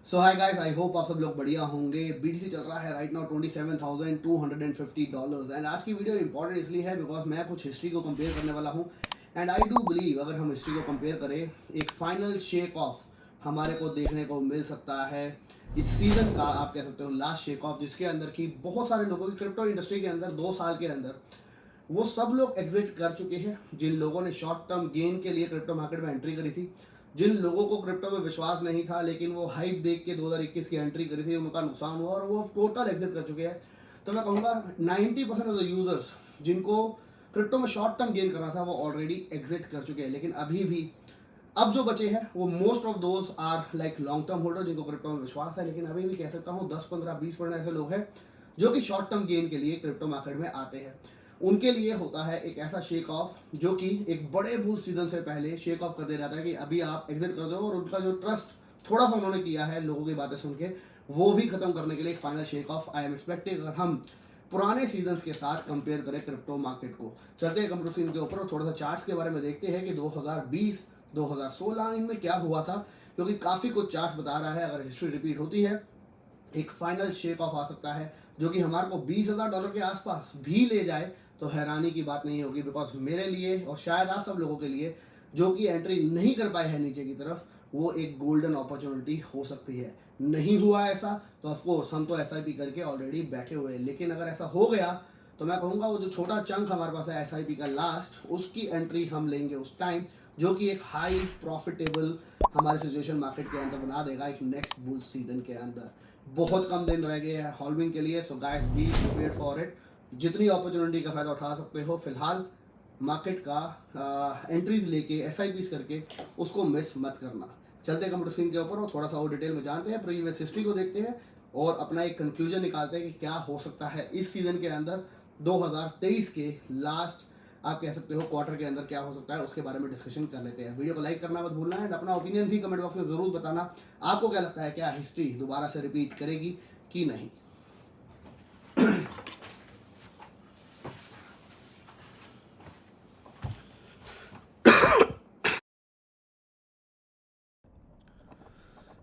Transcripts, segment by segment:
So hi guys, I hope आप सब लोग बढ़िया होंगे। बीटीसी चल रहा है राइट नाउ $27,250 एंड आज की वीडियो इंपॉर्टेंट इसलिए है बिकॉज मैं कुछ हिस्ट्री को कंपेयर करने वाला हूँ। एंड आई डू बिलीव अगर हम हिस्ट्री को कंपेयर करें, एक फाइनल शेक ऑफ हमारे को देखने को मिल सकता है इस सीजन का। आप कह सकते हो लास्ट शेक ऑफ, जिसके अंदर की बहुत सारे लोगों की क्रिप्टो इंडस्ट्री के अंदर 2 साल के अंदर वो सब लोग एग्जिट कर चुके हैं। जिन लोगों ने शॉर्ट टर्म गेन के लिए क्रिप्टो मार्केट में एंट्री करी थी, जिन लोगों को क्रिप्टो में विश्वास नहीं था लेकिन वो हाइप देख के 2021 की एंट्री करी थी, उनका नुकसान हुआ और वो टोटल एग्जिट कर चुके हैं। तो मैं कहूँगा 90% ऑफ द यूजर्स जिनको क्रिप्टो में शॉर्ट टर्म गेन करना था वो ऑलरेडी एग्जिट कर चुके हैं। लेकिन अभी भी अब जो बचे हैं वो most of those are like long term holder जिनको क्रिप्टो में विश्वास है। लेकिन अभी भी कह सकता हूँ 10-15-20% ऐसे लोग हैं जो कि शॉर्ट टर्म गेन के लिए क्रिप्टो मार्केट में आते हैं। उनके लिए होता है एक ऐसा शेक ऑफ जो कि एक बड़े बुल सीजन से पहले शेक ऑफ कर दे रहा था कि अभी आप एग्जिट कर दो, और उनका जो ट्रस्ट थोड़ा सा उन्होंने किया है लोगों की बातें सुन के, वो भी खत्म करने के लिए एक final shake of I am expecting. अगर हम पुराने सीजन्स के साथ कंपेयर करें क्रिप्टो मार्केट को, चलते हैं कंप्यूटर स्क्रीन के ऊपर और थोड़ा सा चार्ट्स के बारे में देखते हैं कि 2020 2016 इनमें क्या हुआ था, क्योंकि काफ़ी कुछ चार्ट्स बता रहा है अगर हिस्ट्री रिपीट होती है एक फाइनल शेक ऑफ आ सकता है जो कि हमारे को $20,000 के आसपास भी ले जाए तो हैरानी की बात नहीं होगी। बिकॉज मेरे लिए और शायद आप सब लोगों के लिए जो कि एंट्री नहीं कर पाए हैं नीचे की तरफ, वो एक गोल्डन अपॉर्चुनिटी हो सकती है। नहीं हुआ ऐसा तो ऑफकोर्स हम तो SIP करके ऑलरेडी बैठे हुए हैं, लेकिन अगर ऐसा हो गया तो मैं कहूँगा वो जो छोटा चंक हमारे पास है SIP का लास्ट, उसकी एंट्री हम लेंगे उस टाइम, जो कि एक हाई प्रॉफिटेबल हमारे सिचुएशन मार्केट के अंदर बना देगा एक नेक्स्ट बुल सीजन के अंदर। बहुत कम दिन रह गए हैं हॉल्विंग के लिए, so guys be prepared for it. जितनी अपॉर्चुनिटी का फायदा उठा सकते हो फिलहाल मार्केट का एंट्रीज लेके SIPs करके उसको मिस मत करना। चलते कंप्यूटर स्क्रीन के ऊपर और थोड़ा सा और डिटेल में जानते हैं, प्रीवियस हिस्ट्री को देखते हैं और अपना एक कंक्लूजन निकालते हैं कि क्या हो सकता है इस सीजन के अंदर 2023 के लास्ट आप कह सकते हो क्वार्टर के अंदर क्या हो सकता है, उसके बारे में डिस्कशन कर लेते हैं। वीडियो को लाइक करना मत भूलना है, अपना ओपिनियन भी कमेंट बॉक्स में जरूर बताना। आपको क्या लगता है, क्या हिस्ट्री दोबारा से रिपीट करेगी कि नहीं।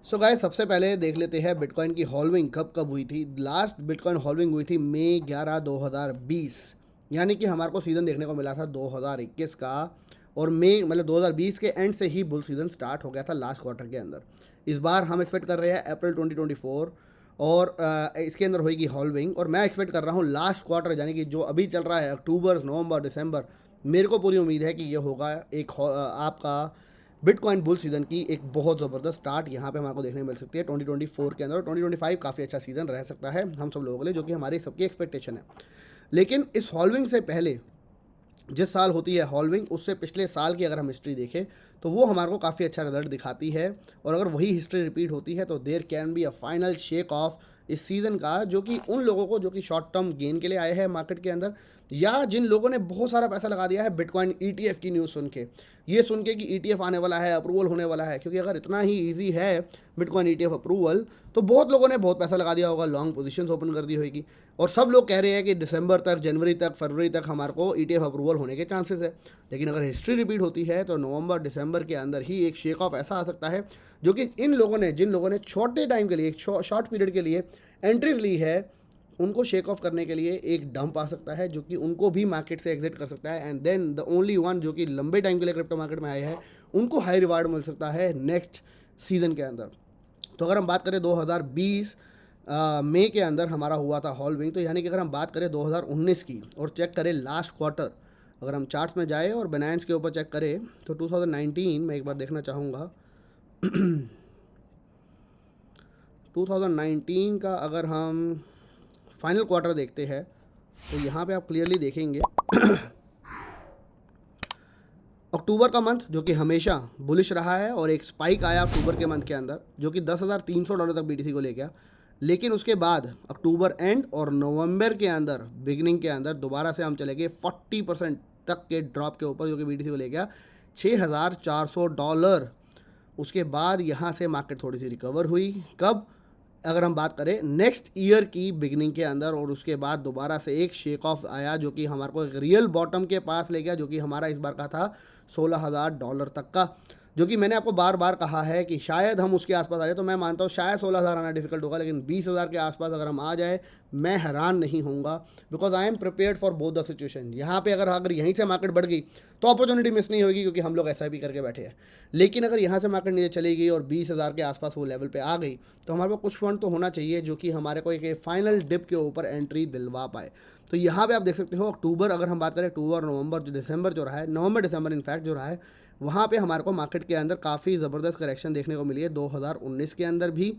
सो गाइस सबसे पहले देख लेते हैं बिटकॉइन की हॉल्विंग कब कब हुई थी। लास्ट बिटकॉइन हॉल्विंग हुई थी मई 11 2020, यानी कि हमारे को सीज़न देखने को मिला था 2021 का, और मई मतलब 2020 के एंड से ही बुल सीज़न स्टार्ट हो गया था लास्ट क्वार्टर के अंदर। इस बार हम एक्सपेक्ट कर रहे हैं अप्रैल 2024 और इसके अंदर होगी हॉल्विंग, और मैं एक्सपेक्ट कर रहा हूँ लास्ट क्वार्टर यानी कि जो अभी चल रहा है अक्टूबर नवंबर दिसंबर, मेरे को पूरी उम्मीद है कि ये होगा एक आपका बिटकॉइन बुल सीजन की एक बहुत ज़बरदस्त स्टार्ट यहाँ पे हमारे को देखने मिल सकती है 2024 के अंदर। 2025 काफ़ी अच्छा सीज़न रह सकता है हम सब लोगों के लिए, जो कि हमारी सबकी एक्सपेक्टेशन है। लेकिन इस हॉल्विंग से पहले जिस साल होती है हॉल्विंग, उससे पिछले साल की अगर हम हिस्ट्री देखें तो वो हमारे को काफ़ी अच्छा रिजल्ट दिखाती है। और अगर वही हिस्ट्री रिपीट होती है तो there can be a final shake off इस सीज़न का, जो कि उन लोगों को जो कि शॉर्ट टर्म गेन के लिए आए हैं मार्केट के अंदर, या जिन लोगों ने बहुत सारा पैसा लगा दिया है बिटकॉइन ETF की न्यूज़ सुन के, ये सुन के कि ETF आने वाला है, अप्रूवल होने वाला है। क्योंकि अगर इतना ही ईजी है बिटकॉइन ETF अप्रूवल तो बहुत लोगों ने बहुत पैसा लगा दिया होगा, लॉन्ग पोजीशंस ओपन कर दी होगी, और सब लोग कह रहे हैं कि दिसंबर तक, जनवरी तक, फरवरी तक हमारे को ETF अप्रूवल होने के चांसेस है। लेकिन अगर हिस्ट्री रिपीट होती है तो नवंबर दिसंबर के अंदर ही एक शेक ऑफ ऐसा आ सकता है जो कि इन लोगों ने, जिन लोगों ने छोटे टाइम के लिए, एक शॉर्ट पीरियड के लिए एंट्रीज ली है, उनको शेक ऑफ करने के लिए एक डंप आ सकता है जो कि उनको भी मार्केट से एग्जिट कर सकता है। And then the only one जो कि लंबे टाइम के लिए क्रिप्टो मार्केट में आए हैं, उनको हाई रिवार्ड मिल सकता है नेक्स्ट सीजन के अंदर। तो अगर हम बात करें 2020 मई के अंदर हमारा हुआ था हॉल्विंग, तो यानी कि अगर हम बात करें 2019 की और चेक करें लास्ट क्वार्टर, अगर हम चार्ट्स में जाए और बाइनेंस के ऊपर चेक करें तो 2019 मैं एक बार देखना चाहूँगा 2019 का अगर हम फाइनल क्वार्टर देखते हैं तो यहाँ पे आप क्लियरली देखेंगे अक्टूबर का मंथ जो कि हमेशा बुलिश रहा है, और एक स्पाइक आया अक्टूबर के मंथ के अंदर जो कि $10,300 तक BTC को ले गया। लेकिन उसके बाद अक्टूबर एंड और नवंबर के अंदर बिगनिंग के अंदर दोबारा से हम चले गए 40% तक के ड्रॉप के ऊपर, जो कि BTC को ले गया $6,400। उसके बाद यहाँ से मार्केट थोड़ी सी रिकवर हुई कब, अगर हम बात करें नेक्स्ट ईयर की बिगनिंग के अंदर, और उसके बाद दोबारा से एक शेक ऑफ आया जो कि हमारे को एक रियल बॉटम के पास ले गया, जो कि हमारा इस बार का था $16,000 तक का। जो कि मैंने आपको बार बार कहा है कि शायद हम उसके आसपास आ जाए, तो मैं मानता हूँ शायद 16,000 आना डिफिकल्ट होगा, लेकिन 20,000 के आसपास अगर हम आ जाए मैं हैरान नहीं होऊंगा, because I am prepared for both the situation. यहाँ पे अगर यहीं से मार्केट बढ़ गई तो अपॉर्चुनिटी मिस नहीं होगी, क्योंकि हम लोग ऐसा भी करके बैठे हैं। लेकिन अगर यहाँ से मार्केट नीचे चली गई और 20,000 के आसपास वो लेवल पे आ गई, तो हमारे पास कुछ फंड तो होना चाहिए जो कि हमारे को एक फाइनल डिप के ऊपर एंट्री दिलवा पाए। तो यहाँ पे आप देख सकते हो अक्टूबर, अगर हम बात करें अक्टूबर नवंबर जो दिसंबर जो रहा है, नवंबर दिसंबर इनफैक्ट जो रहा है, वहाँ पे हमारे को मार्केट के अंदर काफ़ी ज़बरदस्त करेक्शन देखने को मिली है। 2019 के अंदर भी,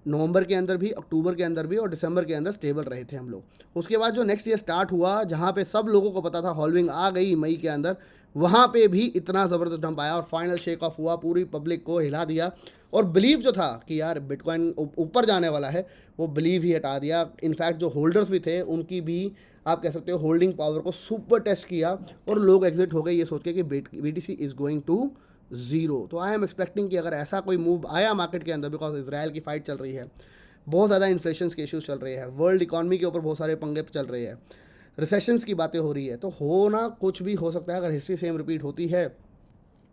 नवंबर के अंदर भी, अक्टूबर के अंदर भी और दिसंबर के अंदर स्टेबल रहे थे हम लोग। उसके बाद जो नेक्स्ट ईयर स्टार्ट हुआ, जहाँ पे सब लोगों को पता था हॉल्विंग आ गई मई के अंदर, वहाँ पे भी इतना ज़बरदस्त डंप आया और फाइनल शेक ऑफ हुआ, पूरी पब्लिक को हिला दिया। और बिलीव जो था कि यार बिटकॉइन ऊपर जाने वाला है, वो बिलीव ही हटा दिया। इनफैक्ट जो होल्डर्स भी थे उनकी भी आप कह सकते हो होल्डिंग पावर को सुपर टेस्ट किया और लोग एग्जिट हो गए ये सोच के कि BTC is going to zero. तो आई एम एक्सपेक्टिंग कि अगर ऐसा कोई मूव आया मार्केट के अंदर, बिकॉज इसराइल की फाइट चल रही है, बहुत ज़्यादा इन्फ्लेशन के इश्यूज चल रहे हैं, वर्ल्ड इकॉनमी के ऊपर बहुत सारे पंगे चल रहे हैं, रिसेशंस की बातें हो रही है, तो होना कुछ भी हो सकता है अगर हिस्ट्री सेम रिपीट होती है।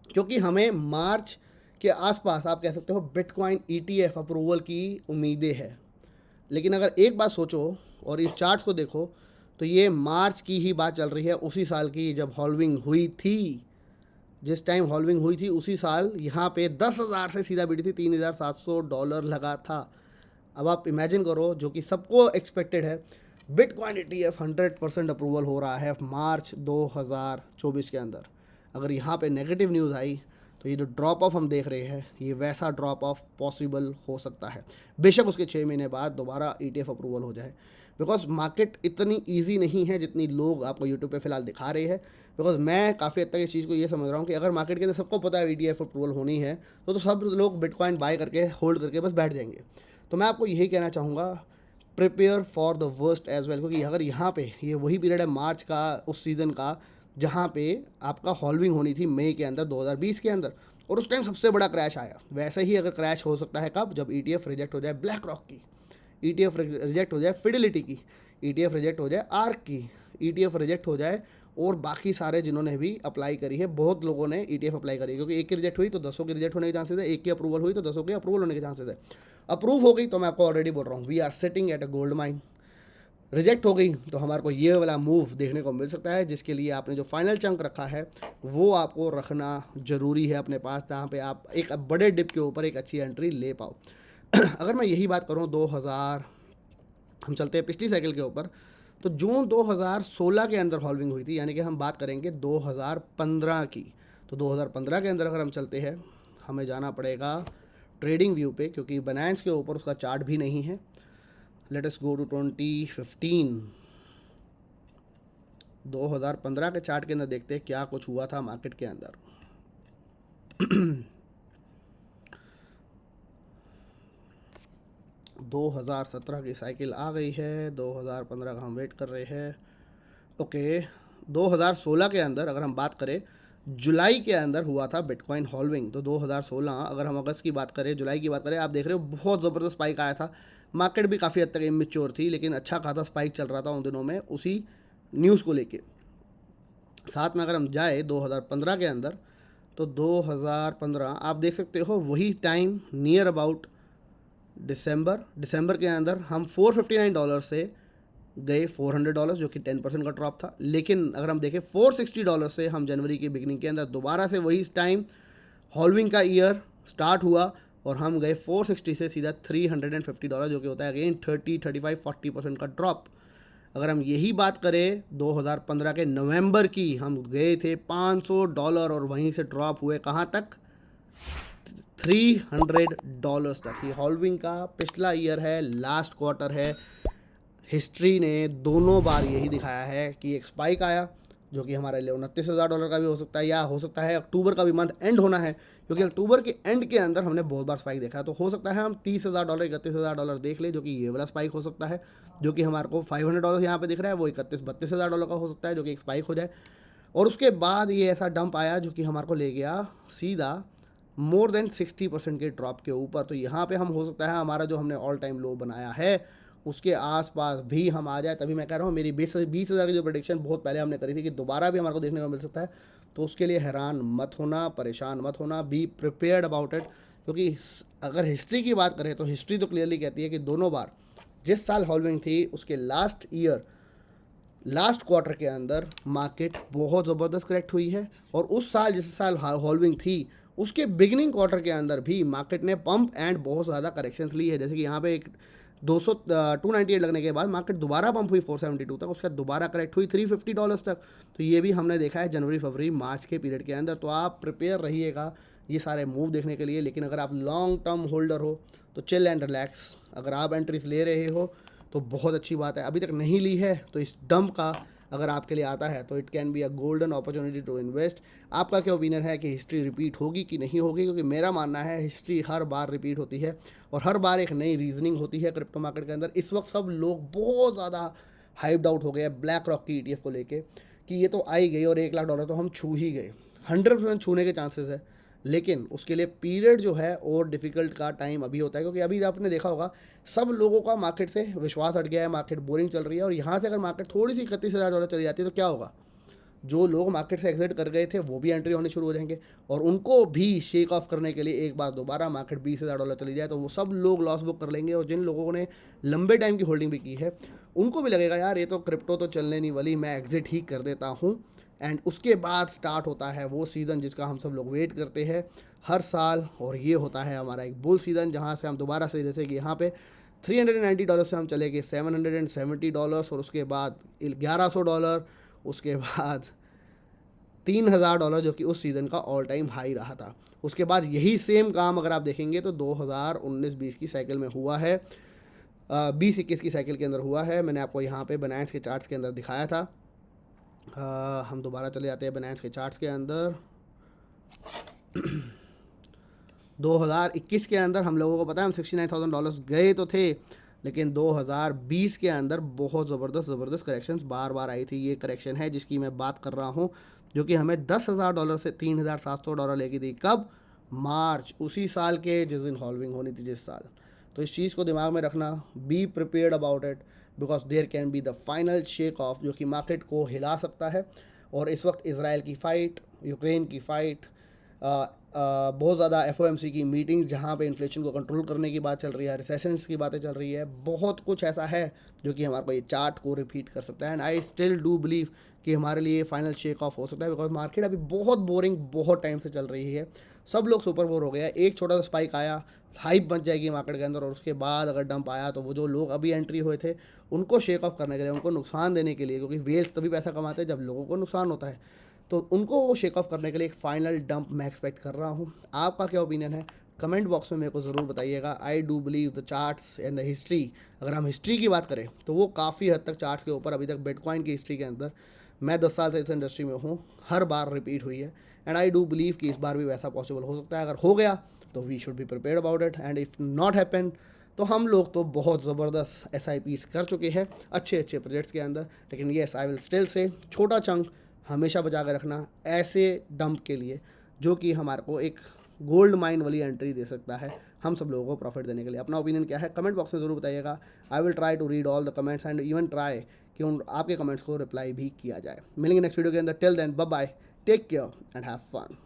क्योंकि हमें मार्च के आसपास आप कह सकते हो बिटकॉइन ETF अप्रूवल की उम्मीदें हैं। लेकिन अगर एक बात सोचो और इस चार्ट्स को देखो, तो ये मार्च की ही बात चल रही है, उसी साल की जब हॉल्विंग हुई थी। जिस टाइम हॉल्विंग हुई थी उसी साल यहाँ पे 10,000 से सीधा BTC $3,700 लगा था। अब आप इमेजिन करो, जो कि सबको एक्सपेक्टेड है, बिटकॉइन ETF 100% अप्रूवल हो रहा है मार्च 2024 के अंदर। अगर यहाँ पे नेगेटिव न्यूज़ आई तो ये जो ड्रॉप ऑफ हम देख रहे हैं, ये वैसा ड्रॉप ऑफ पॉसिबल हो सकता है। बेशक उसके 6 महीने बाद दोबारा ETF अप्रूवल हो जाए, बिकॉज मार्केट इतनी ईजी नहीं है जितनी लोग आपको यूट्यूब पे फिलहाल दिखा रहे हैं। बिकॉज मैं काफ़ी हद तक इस चीज़ को ये समझ रहा हूँ कि अगर मार्केट के अंदर सबको पता है ETF अप्रूवल होनी है, तो सब लोग बिटकॉइन बाय करके होल्ड करके बस बैठ जाएंगे। तो मैं आपको यही कहना चाहूँगा, prepare for the worst as well, क्योंकि अगर यहाँ पे ये वही पीरियड है मार्च का, उस सीज़न का, जहाँ पे आपका हॉल्विंग होनी थी मई के अंदर 2020 के अंदर, और उस टाइम सबसे बड़ा क्रैश आया। वैसे ही अगर क्रैश हो सकता है कब, जब ETF रिजेक्ट हो जाए ब्लैक रॉक की, ETF रिजेक्ट हो जाए फिडेलिटी की, ETF रिजेक्ट हो जाए आर्क की, ETF रिजेक्ट हो जाए और बाकी सारे जिन्होंने भी अप्लाई करी है, बहुत लोगों ने ETF अप्लाई करी है, क्योंकि एक की रिजेक्ट हुई तो 10 की रिजेक्ट होने के चांसेस है, एक की अप्रूवल हुई तो 10 के अप्रूवल होने के चांसेस है। अप्रूव हो गई तो मैं आपको ऑलरेडी बोल रहा हूँ, we are sitting at a gold mine. Reject हो गई तो हमारे को ये वाला मूव देखने को मिल सकता है, जिसके लिए आपने जो फाइनल चंक रखा है वो आपको रखना ज़रूरी है अपने पास, जहाँ पे आप एक बड़े डिप के ऊपर एक अच्छी एंट्री ले पाओ। अगर मैं यही बात करूँ 2000, हम चलते हैं पिछली साइकिल के ऊपर, तो जून 2016 के अंदर हॉल्विंग हुई थी, यानी कि हम बात करेंगे 2015 की। तो 2015 के अंदर अगर हम चलते हैं, हमें जाना पड़ेगा ट्रेडिंग व्यू पे, क्योंकि बनायंस के ऊपर उसका चार्ट भी नहीं है। Let us go to 2015। 2015 के चार्ट के अंदर देखते हैं क्या कुछ हुआ था मार्केट के अंदर। 2017 की साइकिल आ गई है, 2015 का हम वेट कर रहे हैं। ओके, 2016 के अंदर अगर हम बात करें, जुलाई के अंदर हुआ था बिटकॉइन हॉल्विंग। तो 2016, अगर हम अगस्त की बात करें, जुलाई की बात करें, आप देख रहे हो बहुत ज़बरदस्त स्पाइक आया था। मार्केट भी काफ़ी हद तक इमेच्योर थी, लेकिन अच्छा खासा स्पाइक चल रहा था उन दिनों में, उसी न्यूज़ को लेके। साथ में अगर हम जाए 2015 के अंदर, तो 2015 आप देख सकते हो वही टाइम नियर अबाउट दिसंबर के अंदर हम $459 से गए $400, जो कि 10% का ड्रॉप था। लेकिन अगर हम देखें $460 से हम जनवरी की बिगनिंग के अंदर दोबारा से वही टाइम हॉल्विंग का ईयर स्टार्ट हुआ और हम गए 460 से सीधा $350, जो कि होता है अगेन 30-35-40% का ड्रॉप। अगर हम यही बात करें 2015 के नवंबर की, हम गए थे $500 और वहीं से ड्रॉप हुए कहाँ तक, $300 तक। ये हॉल्विंग का पिछला ईयर है, लास्ट क्वार्टर है। हिस्ट्री ने दोनों बार यही दिखाया है कि एक स्पाइक आया, जो कि हमारे लिए $29,000 का भी हो सकता है, या हो सकता है अक्टूबर का भी मंथ एंड होना है, क्योंकि अक्टूबर के एंड के अंदर हमने बहुत बार स्पाइक देखा है। तो हो सकता है हम $30,000 $31,000 देख ले, जो कि ये वाला स्पाइक हो सकता है, जो कि हमारे को $500 यहाँ पे दिख रहा है, वो $31,000-32,000 का हो सकता है, जो कि एक स्पाइक हो जाए। और उसके बाद ये ऐसा डंप आया जो कि हमारे को ले गया सीधा मोर देन 60% के ड्रॉप के ऊपर। तो यहाँ पे हम हो सकता है हमारा जो हमने ऑल टाइम लो बनाया है उसके आसपास भी हम आ जाए। तभी मैं कह रहा हूँ मेरी 20,000 की जो प्रेडिक्शन बहुत पहले हमने करी थी कि दोबारा भी हमारे को देखने को मिल सकता है, तो उसके लिए हैरान मत होना, परेशान मत होना, बी प्रिपेयर्ड अबाउट इट। क्योंकि अगर हिस्ट्री की बात करें तो हिस्ट्री तो क्लियरली कहती है कि दोनों बार जिस साल हॉल्विंग थी उसके लास्ट क्वार्टर के अंदर मार्केट बहुत ज़बरदस्त करेक्ट हुई है, और उस साल जिस साल हॉल्विंग थी उसके बिगिनिंग क्वार्टर के अंदर भी मार्केट ने पंप एंड बहुत ज़्यादा करेक्शंस ली है। जैसे कि यहाँ पे एक 298 लगने के बाद मार्केट दोबारा पंप हुई 472 तक, उसके बाद दोबारा करेक्ट हुई $350 तक। तो ये भी हमने देखा है जनवरी फरवरी मार्च के पीरियड के अंदर। तो आप प्रिपेयर रहिएगा ये सारे मूव देखने के लिए। लेकिन अगर आप लॉन्ग टर्म होल्डर हो तो चिल एंड रिलैक्स। अगर आप एंट्रीज ले रहे हो तो बहुत अच्छी बात है, अभी तक नहीं ली है तो इस डंप का अगर आपके लिए आता है तो it can be a golden opportunity to invest. आपका क्या ओपिनियन है कि हिस्ट्री रिपीट होगी कि नहीं होगी? क्योंकि मेरा मानना है हिस्ट्री हर बार रिपीट होती है और हर बार एक नई रीजनिंग होती है क्रिप्टो मार्केट के अंदर। इस वक्त सब लोग बहुत ज़्यादा हाइप्ड आउट हो गए हैं ब्लैक रॉक की ETF को लेके कि ये तो आई गई और $1 लाख तो हम छू ही गए। 100% छूने के चांसेस है, लेकिन उसके लिए पीरियड जो है और डिफ़िकल्ट का टाइम अभी होता है। क्योंकि अभी आपने देखा होगा सब लोगों का मार्केट से विश्वास हट गया है, मार्केट बोरिंग चल रही है, और यहाँ से अगर मार्केट थोड़ी सी $31,000 चली जाती है तो क्या होगा? जो लोग मार्केट से एग्जिट कर गए थे वो भी एंट्री होने शुरू हो जाएंगे, और उनको भी शेक ऑफ करने के लिए एक बार दोबारा मार्केट $20,000 चली जाए तो वो सब लोग लॉस बुक कर लेंगे। और जिन लोगों ने लंबे टाइम की होल्डिंग भी की है उनको भी लगेगा यार ये तो क्रिप्टो तो चलने नहीं वाली, मैं एग्जिट ही कर देता हूँ। एंड उसके बाद स्टार्ट होता है वो सीज़न जिसका हम सब लोग वेट करते हैं हर साल, और ये होता है हमारा एक बुल सीज़न जहाँ से हम दोबारा से, जैसे कि यहाँ पे $390 से हम चले गए $770, और उसके बाद $1,100, उसके बाद $3,000 जो कि उस सीज़न का ऑल टाइम हाई रहा था। उसके बाद यही सेम काम अगर आप देखेंगे तो 2019-20 की साइकिल में हुआ है, 20-21 की साइकिल के अंदर हुआ है। मैंने आपको यहाँ पे बनायंस के चार्ट्स के अंदर दिखाया था। हम दोबारा चले जाते हैं बनायंस के चार्ट्स के अंदर। 2021 के अंदर हम लोगों को पता है हम $69,000 गए तो थे, लेकिन 2020 के अंदर बहुत ज़बरदस्त करेक्शंस बार बार आई थी। ये करेक्शन है जिसकी मैं बात कर रहा हूँ, जो कि हमें $10,000 से $3,700 लेगी थी। कब? मार्च, उसी साल के जिस दिन हॉल्विंग होनी थी जिस साल। तो इस चीज़ को दिमाग में रखना, be prepared about it, because there can be the final shake off जो कि मार्केट को हिला सकता है। और इस वक्त इसराइल की फ़ाइट, यूक्रेन की फ़ाइट, बहुत ज़्यादा FOMC की मीटिंग्स जहाँ पे इन्फ्लेशन को कंट्रोल करने की बात चल रही है, रिसेशंस की बातें चल रही है, बहुत कुछ ऐसा है जो कि हमारे को ये चार्ट को रिपीट कर सकता है। And I still do believe कि हमारे लिए फाइनल शेक ऑफ हो सकता है, बिकॉज मार्केट अभी बहुत बोरिंग बहुत टाइम से चल रही है। सब लोग सुपर बोर हो गए हैं। एक छोटा सा स्पाइक आया, हाइप बच जाएगी मार्केट के अंदर, और उसके बाद अगर डंप आया तो वो जो लोग अभी एंट्री हुए थे उनको शेक ऑफ करने के लिए, उनको नुकसान देने के लिए, क्योंकि वेल्स तभी पैसा कमाते हैं जब लोगों को नुकसान होता है, तो उनको वो शेक ऑफ करने के लिए एक फाइनल डंप मैं एक्सपेक्ट कर रहा हूँ। आपका क्या ओपिनियन है कमेंट बॉक्स में मेरे को ज़रूर बताइएगा। I do believe the charts and the history, अगर हम हिस्ट्री की बात करें तो वो काफ़ी हद तक चार्ट्स के ऊपर अभी तक बिटकॉइन की हिस्ट्री के अंदर, मैं 10 साल से इस इंडस्ट्री में हूँ, हर बार रिपीट हुई है। एंड आई डू बिलीव कि इस बार भी वैसा पॉसिबल हो सकता है। अगर हो गया तो we should be prepared about it, and if not happen तो हम लोग तो बहुत ज़बरदस्त SIPs कर चुके हैं अच्छे प्रोजेक्ट्स के अंदर। लेकिन yes I will still say छोटा चंक हमेशा बचा कर रखना ऐसे डंप के लिए जो कि हमारे को एक गोल्ड माइन वाली एंट्री दे सकता है हम सब लोगों को प्रॉफिट देने के लिए। अपना ओपिनियन क्या है कमेंट बॉक्स में ज़रूर बताइएगा। I will try to read all the comments and even try कि उन आपके कमेंट्स को रिप्लाई भी किया जाए। मिलेंगे नेक्स्ट वीडियो के अंदर। Till then bye bye, take care and have fun.